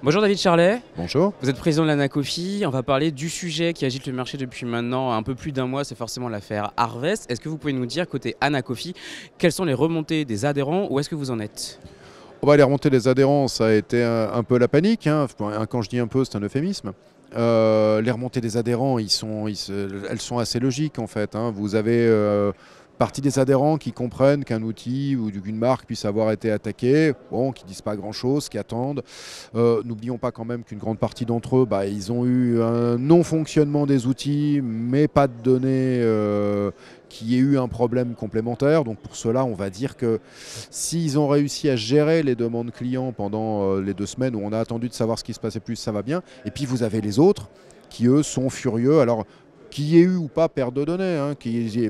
Bonjour David Charlet, Bonjour. vous êtes président de l'Anacofi. On va parler du sujet qui agite le marché depuis maintenant un peu plus d'un mois, c'est forcément l'affaire Harvest. Est-ce que vous pouvez nous dire, côté Anacofi, quelles sont les remontées des adhérents, où est-ce que vous en êtes? Les remontées des adhérents, ça a été un peu la panique, hein. Quand je dis un peu, c'est un euphémisme. Les remontées des adhérents, elles sont assez logiques en fait, hein. Vous avez partie des adhérents qui comprennent qu'un outil ou qu'une marque puisse avoir été attaqué, bon, qui ne disent pas grand-chose, qui attendent. N'oublions pas quand même qu'une grande partie d'entre eux, ils ont eu un non-fonctionnement des outils, mais pas de données qui ait eu un problème complémentaire. Donc pour cela, on va dire que s'ils ont réussi à gérer les demandes clients pendant les 2 semaines où on a attendu de savoir ce qui se passait plus, ça va bien. Et puis vous avez les autres qui, eux, sont furieux. Alors, qu'il y ait eu ou pas perte de données, hein,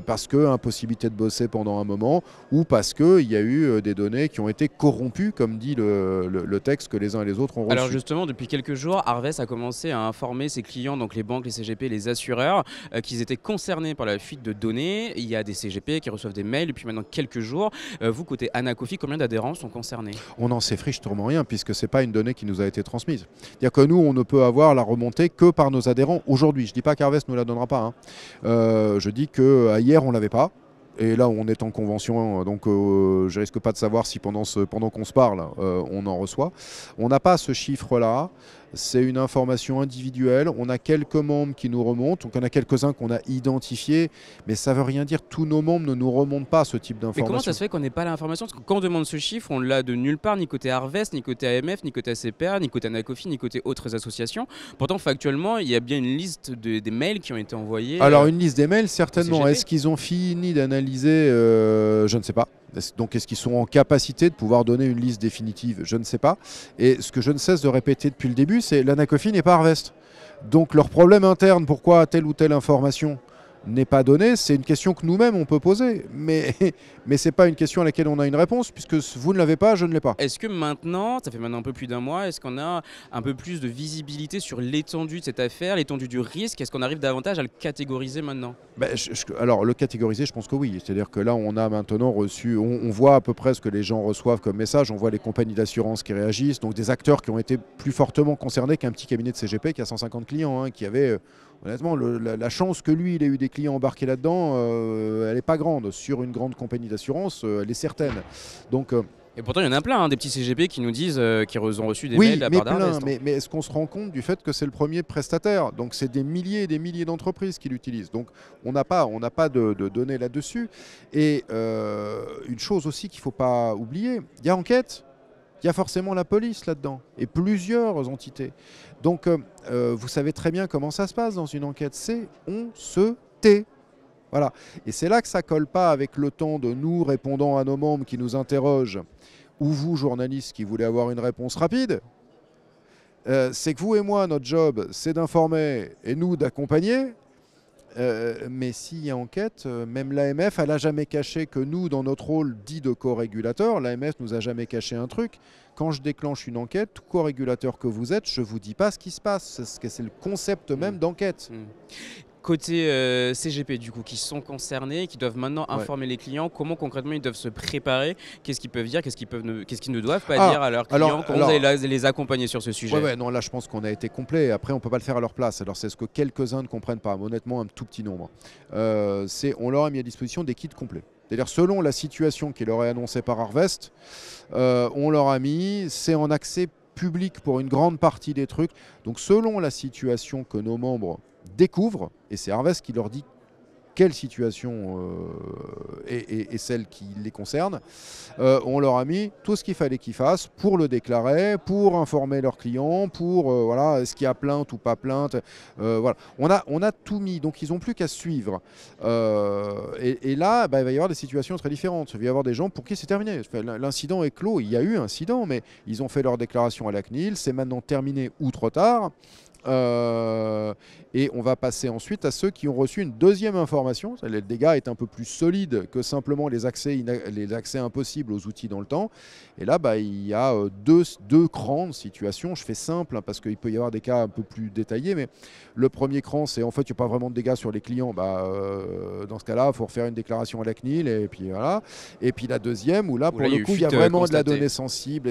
parce que impossibilité de bosser pendant un moment, ou parce qu'il y a eu des données qui ont été corrompues, comme dit le texte que les uns et les autres ont reçu. Alors justement, depuis quelques jours, Harvest a commencé à informer ses clients, donc les banques, les CGP, les assureurs, qu'ils étaient concernés par la fuite de données. Il y a des CGP qui reçoivent des mails depuis maintenant quelques jours. Vous, côté Anacofi, combien d'adhérents sont concernés? On n'en sait strictement rien, puisque ce n'est pas une donnée qui nous a été transmise. C'est-à-dire que nous, on ne peut avoir la remontée que par nos adhérents aujourd'hui. Je ne dis pas qu'Harvest nous la donnera pas, hein. Je dis qu'hier, on ne l'avait pas. Et là, on est en convention, donc je risque pas de savoir si pendant qu'on se parle, on en reçoit. On n'a pas ce chiffre-là. C'est une information individuelle. On a quelques membres qui nous remontent. Donc, il y en a quelques-uns qu'on a identifiés. Mais ça ne veut rien dire. Tous nos membres ne nous remontent pas ce type d'information. Mais comment ça se fait qu'on n'ait pas l'information? Parce que quand on demande ce chiffre, on l'a de nulle part, ni côté Harvest, ni côté AMF, ni côté ACPR, ni côté Anacofi, ni côté autres associations. Pourtant, factuellement, il y a bien une liste des mails qui ont été envoyés. Alors, une liste des mails, certainement. CGP. Est-ce qu'ils ont fini d'analyser Je ne sais pas. Donc, est-ce qu'ils sont en capacité de pouvoir donner une liste définitive? Je ne sais pas. Et ce que je ne cesse de répéter depuis le début, c'est l'Anacofi n'est pas Harvest. Donc, leur problème interne, pourquoi telle ou telle information n'est pas donnée, c'est une question que nous-mêmes on peut poser. Mais ce n'est pas une question à laquelle on a une réponse, puisque vous ne l'avez pas, je ne l'ai pas. Est-ce que maintenant, ça fait maintenant un peu plus d'un mois, est-ce qu'on a un peu plus de visibilité sur l'étendue de cette affaire, l'étendue du risque? Est-ce qu'on arrive davantage à le catégoriser maintenant? Alors, le catégoriser, je pense que oui. C'est-à-dire que là, on a maintenant reçu, on voit à peu près ce que les gens reçoivent comme message, on voit les compagnies d'assurance qui réagissent, donc des acteurs qui ont été plus fortement concernés qu'un petit cabinet de CGP qui a 150 clients, hein, qui avait... Honnêtement, la chance que lui, il ait eu des clients embarqués là-dedans, elle n'est pas grande. Sur une grande compagnie d'assurance, elle est certaine. Donc, et pourtant, il y en a plein, hein, des petits CGP qui nous disent qu'ils ont reçu des mails de la part d'Harvest. Mais est-ce qu'on se rend compte du fait que c'est le premier prestataire? Donc, c'est des milliers et des milliers d'entreprises qui l'utilisent. Donc, on n'a pas de données là-dessus. Et une chose aussi qu'il ne faut pas oublier, il y a enquête. Il y a forcément la police là-dedans et plusieurs entités. Donc, vous savez très bien comment ça se passe dans une enquête. C'est on se tait. Voilà. Et c'est là que ça ne colle pas avec le temps de nous répondant à nos membres qui nous interrogent, ou vous, journalistes, qui voulez avoir une réponse rapide. C'est que vous et moi, notre job, c'est d'informer et nous d'accompagner. Mais s'il y a enquête, même l'AMF, elle n'a jamais caché que nous, dans notre rôle dit de co-régulateur, l'AMF nous a jamais caché un truc. Quand je déclenche une enquête, tout co-régulateur que vous êtes, je ne vous dis pas ce qui se passe. C'est le concept même d'enquête. Côté CGP, du coup, qui sont concernés, qui doivent maintenant informer les clients, comment concrètement ils doivent se préparer, qu'est-ce qu'ils peuvent dire, qu'est-ce qu'ils ne doivent pas dire à leurs clients, comment vous allez les accompagner sur ce sujet? Non, là je pense qu'on a été complet. Après, on ne peut pas le faire à leur place. Alors c'est ce que quelques-uns ne comprennent pas, mais honnêtement, un tout petit nombre. On leur a mis à disposition des kits complets. C'est-à-dire, selon la situation qui leur est annoncée par Harvest, on leur a mis, c'est en accès public pour une grande partie des trucs. Donc, selon la situation que nos membres découvrent, et c'est Harvest qui leur dit quelle situation est celle qui les concerne, on leur a mis tout ce qu'il fallait qu'ils fassent pour le déclarer, pour informer leurs clients, pour voilà, est-ce qu'il y a plainte ou pas plainte. Voilà. On a tout mis, donc ils n'ont plus qu'à suivre. Et là, il va y avoir des situations très différentes. Il va y avoir des gens pour qui c'est terminé. L'incident est clos, il y a eu un incident, mais ils ont fait leur déclaration à la CNIL, c'est maintenant terminé ou trop tard. Et on va passer ensuite à ceux qui ont reçu une deuxième information. Le dégât est un peu plus solide que simplement les accès impossibles aux outils dans le temps. Et là, il y a deux crans de situation. Je fais simple parce qu'il peut y avoir des cas un peu plus détaillés. Mais le premier cran, c'est en fait, il n'y a pas vraiment de dégâts sur les clients. Dans ce cas-là, il faut refaire une déclaration à la CNIL. Et puis voilà. Et puis la deuxième, où là, pour le coup, il y a vraiment de la donnée sensible.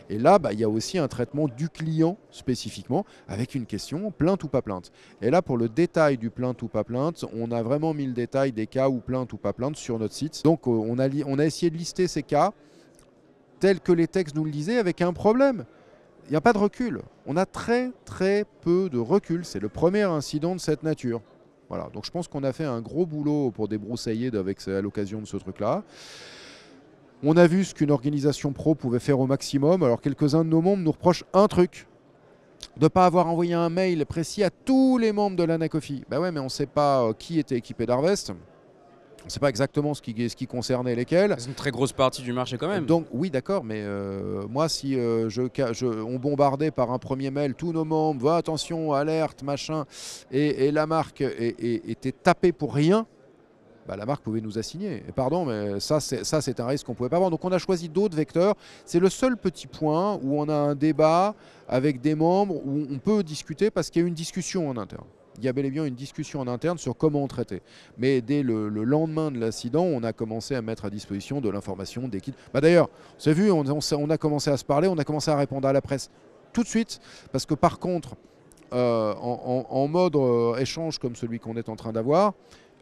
Et là, il y a aussi un traitement du client spécifiquement avec une question plainte ou pas plainte. Et là, pour le détail du plainte ou pas plainte, on a vraiment mis le détail des cas où plainte ou pas plainte sur notre site. Donc, on a essayé de lister ces cas tels que les textes nous le disaient, avec un problème. Il n'y a pas de recul. On a très, très peu de recul. C'est le premier incident de cette nature. Voilà. Donc, je pense qu'on a fait un gros boulot pour débroussailler à l'occasion de ce truc-là. On a vu ce qu'une organisation pro pouvait faire au maximum. Alors, quelques-uns de nos membres nous reprochent un truc: de ne pas avoir envoyé un mail précis à tous les membres de l'Anacofi. Ouais, mais on ne sait pas qui était équipé d'Harvest. On ne sait pas exactement ce qui concernait lesquels. C'est une très grosse partie du marché quand même. Donc oui, d'accord, mais moi, si on bombardait par un premier mail tous nos membres, attention, alerte, machin, et la marque était tapée pour rien, la marque pouvait nous assigner. Et pardon, mais ça c'est un risque qu'on ne pouvait pas avoir. Donc on a choisi d'autres vecteurs. C'est le seul petit point où on a un débat avec des membres, où on peut discuter parce qu'il y a une discussion en interne. Il y a bel et bien une discussion en interne sur comment on traitait. Mais dès le lendemain de l'incident, on a commencé à mettre à disposition de l'information, des kits. D'ailleurs, on s'est vu, on a commencé à se parler, on a commencé à répondre à la presse tout de suite. Parce que par contre, en mode échange comme celui qu'on est en train d'avoir,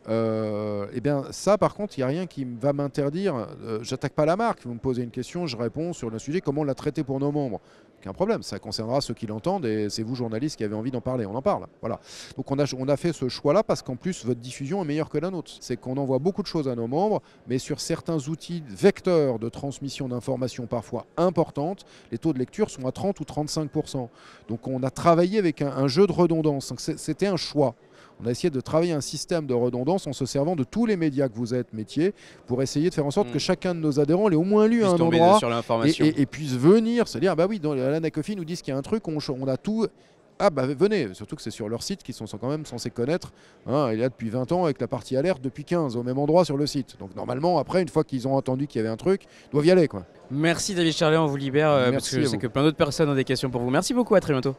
eh bien ça par contre il n'y a rien qui va m'interdire, j'attaque pas la marque, vous me posez une question, je réponds sur le sujet, comment on l'a traité pour nos membres, aucun problème, ça concernera ceux qui l'entendent et c'est vous journalistes qui avez envie d'en parler, on en parle, voilà. Donc on a fait ce choix là parce qu'en plus votre diffusion est meilleure que la nôtre, c'est qu'on envoie beaucoup de choses à nos membres, mais sur certains outils vecteurs de transmission d'informations parfois importantes, les taux de lecture sont à 30 ou 35%, donc on a travaillé avec un jeu de redondance, c'était un choix. On a essayé de travailler un système de redondance en se servant de tous les médias que vous êtes métiers pour essayer de faire en sorte que chacun de nos adhérents l'ait au moins lu à un endroit et puisse venir se dire oui, dans l'Anacofi nous disent qu'il y a un truc, on a tout. Venez, surtout que c'est sur leur site qu'ils sont quand même censés connaître. Il est là depuis 20 ans avec la partie alerte depuis 15 au même endroit sur le site. Donc normalement, après, une fois qu'ils ont entendu qu'il y avait un truc, ils doivent y aller, quoi. Merci David Charlet, on vous libère parce que je sais que plein d'autres personnes ont des questions pour vous. Merci beaucoup, à très bientôt.